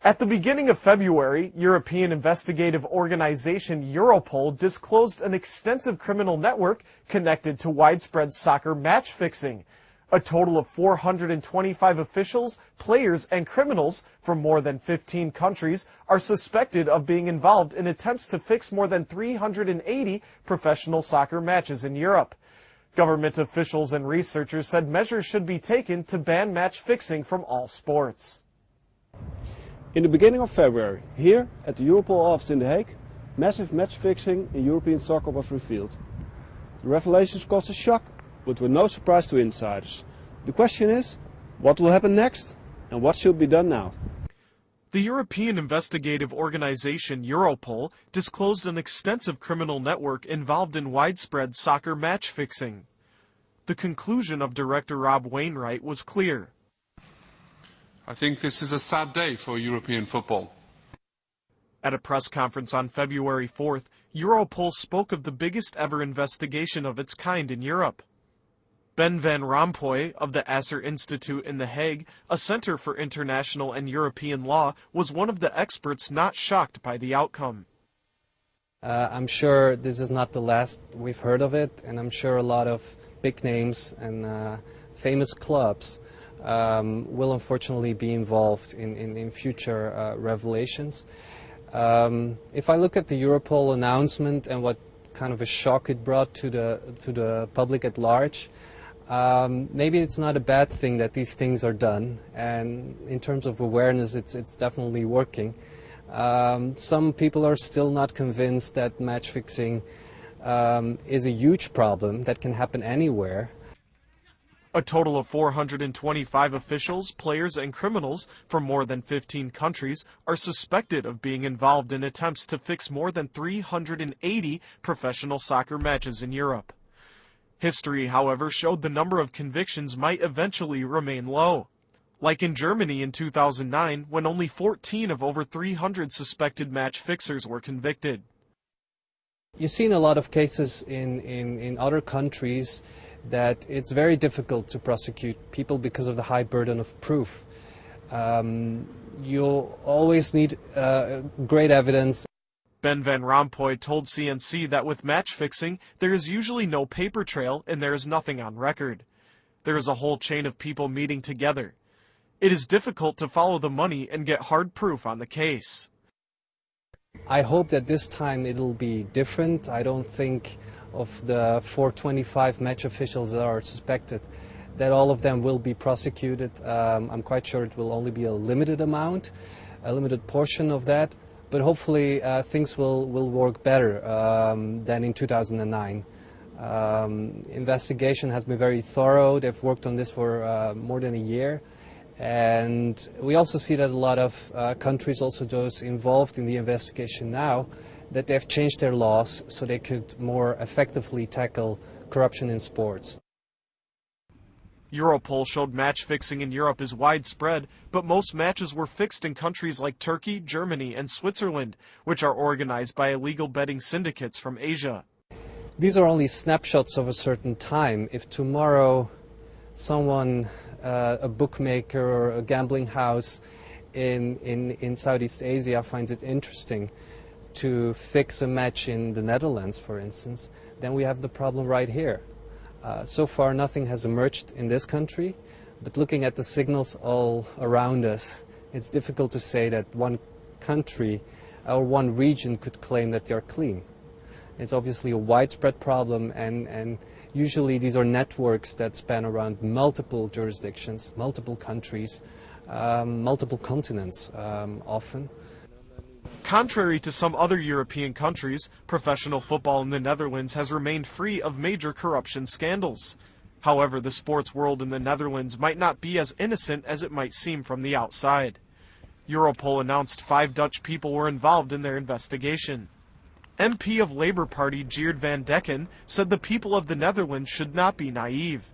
At the beginning of February, European investigative organization Europol disclosed an extensive criminal network connected to widespread soccer match fixing. A total of 425 officials, players, and criminals from more than 15 countries are suspected of being involved in attempts to fix more than 380 professional soccer matches in Europe. Government officials and researchers said measures should be taken to ban match fixing from all sports. In the beginning of February, here at the Europol office in The Hague, massive match fixing in European soccer was revealed. The revelations caused a shock, but were no surprise to insiders. The question is, what will happen next and what should be done now? The European investigative organization Europol disclosed an extensive criminal network involved in widespread soccer match fixing. The conclusion of Director Rob Wainwright was clear. I think this is a sad day for European football. At a press conference on February 4th, Europol spoke of the biggest ever investigation of its kind in Europe. Ben Van Rompuy of the Asser Institute in The Hague, a center for international and European law, was one of the experts not shocked by the outcome. I'm sure this is not the last we've heard of it, and I'm sure a lot of big names and famous clubs will unfortunately be involved in future revelations. If I look at the Europol announcement and what kind of a shock it brought to the public at large, maybe it's not a bad thing that these things are done, and in terms of awareness it's definitely working. Some people are still not convinced that match fixing is a huge problem that can happen anywhere. A total of 425 officials, players, and criminals from more than 15 countries are suspected of being involved in attempts to fix more than 380 professional soccer matches in Europe. History, however, showed the number of convictions might eventually remain low. Like in Germany in 2009, when only 14 of over 300 suspected match fixers were convicted. You've seen a lot of cases in other countries that it's very difficult to prosecute people because of the high burden of proof. You'll always need great evidence. Ben Van Rompuy told CNC that with match fixing, there is usually no paper trail and there is nothing on record. There is a whole chain of people meeting together. It is difficult to follow the money and get hard proof on the case. I hope that this time it'll be different. I don't think of the 425 match officials that are suspected that all of them will be prosecuted. I'm quite sure it will only be a limited amount, a limited portion of that. But hopefully things will work better than in 2009. Investigation has been very thorough. They've worked on this for more than a year. And we also see that a lot of countries, also those involved in the investigation now, that they've changed their laws so they could more effectively tackle corruption in sports. Europol showed match fixing in Europe is widespread, but most matches were fixed in countries like Turkey, Germany, and Switzerland, which are organized by illegal betting syndicates from Asia. These are only snapshots of a certain time. If tomorrow someone, a bookmaker or a gambling house in Southeast Asia finds it interesting to fix a match in the Netherlands, for instance, then we have the problem right here. So far nothing has emerged in this country, but looking at the signals all around us, it's difficult to say that one country or one region could claim that they're clean. It's obviously a widespread problem, and usually these are networks that span around multiple jurisdictions, multiple countries, multiple continents often. Contrary to some other European countries, professional football in the Netherlands has remained free of major corruption scandals. However, the sports world in the Netherlands might not be as innocent as it might seem from the outside. Europol announced 5 Dutch people were involved in their investigation. MP of Labour Party Geert van Dekken said the people of the Netherlands should not be naive.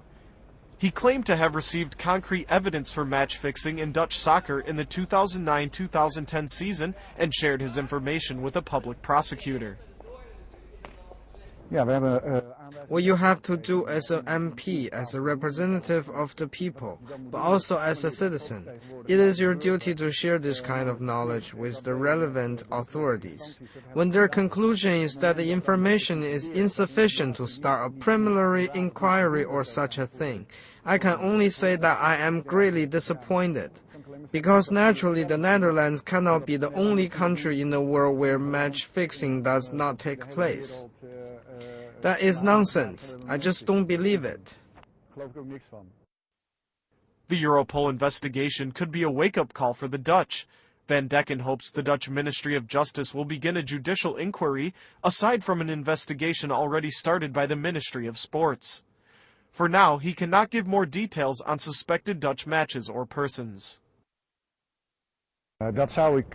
He claimed to have received concrete evidence for match fixing in Dutch soccer in the 2009-2010 season and shared his information with a public prosecutor. What you have to do as an MP, as a representative of the people, but also as a citizen, it is your duty to share this kind of knowledge with the relevant authorities. When their conclusion is that the information is insufficient to start a preliminary inquiry or such a thing, I can only say that I am greatly disappointed. Because naturally the Netherlands cannot be the only country in the world where match fixing does not take place. That is nonsense. I just don't believe it. The Europol investigation could be a wake-up call for the Dutch. Van Dekken hopes the Dutch Ministry of Justice will begin a judicial inquiry, aside from an investigation already started by the Ministry of Sports. For now, he cannot give more details on suspected Dutch matches or persons. Dat zou ik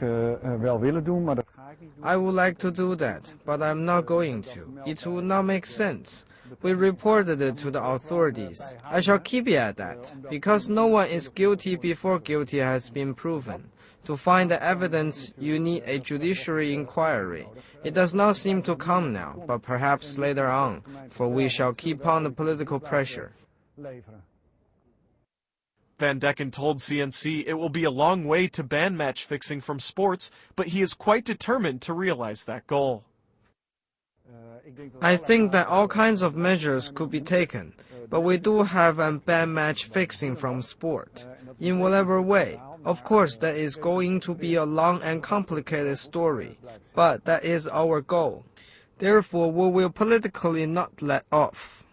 wel willen doen, maar dat ga ik niet doen. I would like to do that, but I'm not going to. It would not make sense. We reported it to the authorities. I shall keep it at that, because no one is guilty before guilty has been proven. To find the evidence, you need a judiciary inquiry. It does not seem to come now, but perhaps later on, for we shall keep on the political pressure. Van Dekken told CNC it will be a long way to ban match fixing from sports, but he is quite determined to realize that goal. I think that all kinds of measures could be taken, but we do have a ban match fixing from sport. In whatever way, of course that is going to be a long and complicated story, but that is our goal. Therefore we will politically not let off.